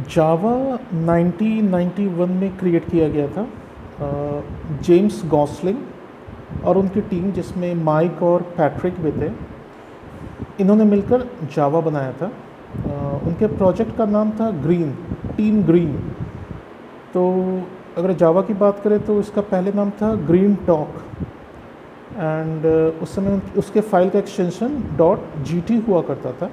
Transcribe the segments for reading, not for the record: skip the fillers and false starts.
जावा 1991 में क्रिएट किया गया था। जेम्स गॉसलिंग और उनकी टीम, जिसमें माइक और पैट्रिक भी थे, इन्होंने मिलकर जावा बनाया था। उनके प्रोजेक्ट का नाम था ग्रीन, टीम ग्रीन। तो अगर जावा की बात करें तो इसका पहले नाम था ग्रीन टॉक, एंड उस समय उसके फाइल का एक्सटेंशन .gt हुआ करता था।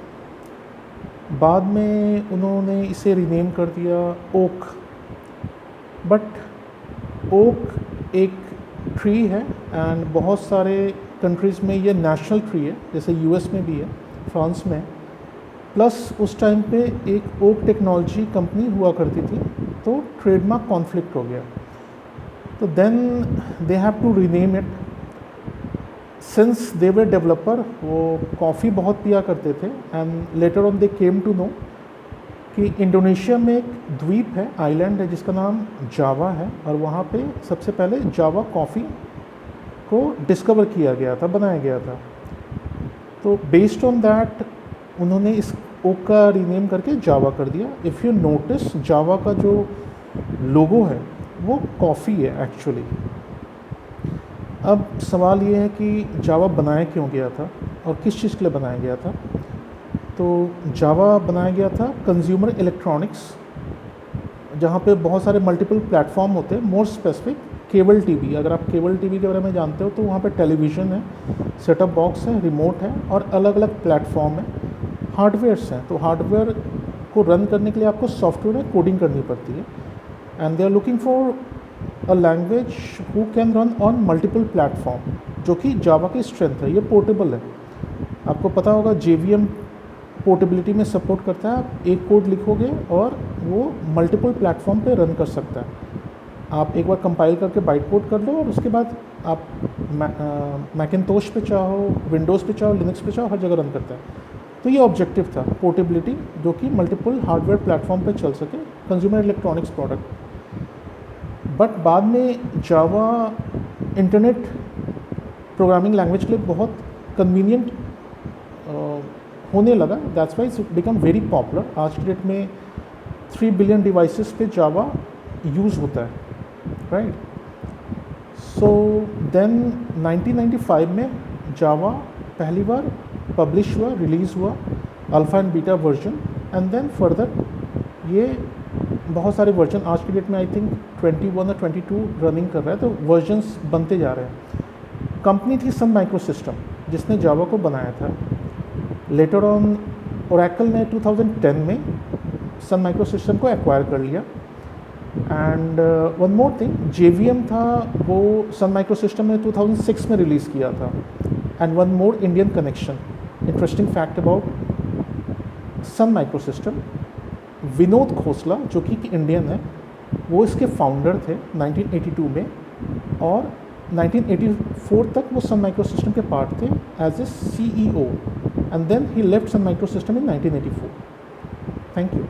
बाद में उन्होंने इसे रीनेम कर दिया ओक। बट ओक एक ट्री है एंड बहुत सारे कंट्रीज़ में ये नेशनल ट्री है, जैसे यूएस में भी है, फ्रांस में। प्लस उस टाइम पे एक ओक टेक्नोलॉजी कंपनी हुआ करती थी, तो ट्रेडमार्क कॉन्फ्लिक्ट हो गया। तो then they have to rename it. Since they were developer, वो कॉफ़ी बहुत पिया करते थे, and later on they came to know कि इंडोनेशिया में एक द्वीप है, आइलैंड है, जिसका नाम जावा है, और वहाँ पे सबसे पहले जावा कॉफ़ी को डिस्कवर किया गया था, बनाया गया था। तो बेस्ड ऑन दैट उन्होंने इस ओक का रीनेम करके जावा कर दिया। इफ़ यू नोटिस, जावा का जो लोगो है वो कॉफ़ी है एक्चुअली। अब सवाल ये है कि जावा बनाया क्यों गया था और किस चीज़ के लिए बनाया गया था। तो जावा बनाया गया था कंज्यूमर इलेक्ट्रॉनिक्स, जहाँ पे बहुत सारे मल्टीपल प्लेटफॉर्म होते हैं। मोर स्पेसिफिक केबल टीवी, अगर आप केबल टीवी के बारे में जानते हो तो वहाँ पे टेलीविज़न है, सेटअप बॉक्स है, रिमोट है, और अलग अलग प्लेटफॉर्म है, हार्डवेयर्स हैं। तो हार्डवेयर को रन करने के लिए आपको सॉफ्टवेयर में कोडिंग करनी पड़ती है, and they are looking for a language who can run on multiple platform, जो कि जावा की स्ट्रेंथ है। ये पोर्टेबल है, आपको पता होगा JVM पोर्टेबिलिटी में सपोर्ट करता है। आप एक कोड लिखोगे और वो मल्टीपल प्लेटफॉर्म पे रन कर सकता है। आप एक बार कंपाइल करके बाइट कोड कर लो, और उसके बाद आप मैकिन्टोश पे चाहो, विंडोज़ पे चाहो, लिनक्स पे चाहो, हर जगह रन करता है। तो ये ऑब्जेक्टिव था, पोर्टेबिलिटी, जो कि मल्टीपल हार्डवेयर प्लेटफॉर्म पे चल सके, कंज्यूमर इलेक्ट्रॉनिक्स प्रोडक्ट। बट बाद में जावा इंटरनेट प्रोग्रामिंग लैंग्वेज के लिए बहुत कन्वीनियंट होने लगा। That's why it become very popular. आज की डेट में 3 बिलियन डिवाइसेस पे जावा यूज़ होता है, राइट। सो देन 1995 में जावा पहली बार पब्लिश हुआ, रिलीज़ हुआ, alpha and beta version, and then further ये बहुत सारे वर्जन, आज की डेट में आई थिंक 21 और 22 रनिंग कर रहा है। तो वर्जन्स बनते जा रहे हैं। कंपनी थी सन माइक्रो सिस्टम, जिसने जावा को बनाया था। लेटर ऑन ओरेकल ने 2010 में सन माइक्रो सिस्टम को एक्वायर कर लिया। And one more thing, JVM था, वो सन माइक्रो सिस्टम ने 2006 में रिलीज़ किया था। And one more Indian connection, interesting fact about Sun Micro System, Vinod Khosla, जो कि इंडियन है, वो इसके फाउंडर थे 1982 में, और 1984 तक वो सन माइक्रो सिस्टम के पार्ट थे as a CEO, and then he left Sun Micro System in 1984। Thank you.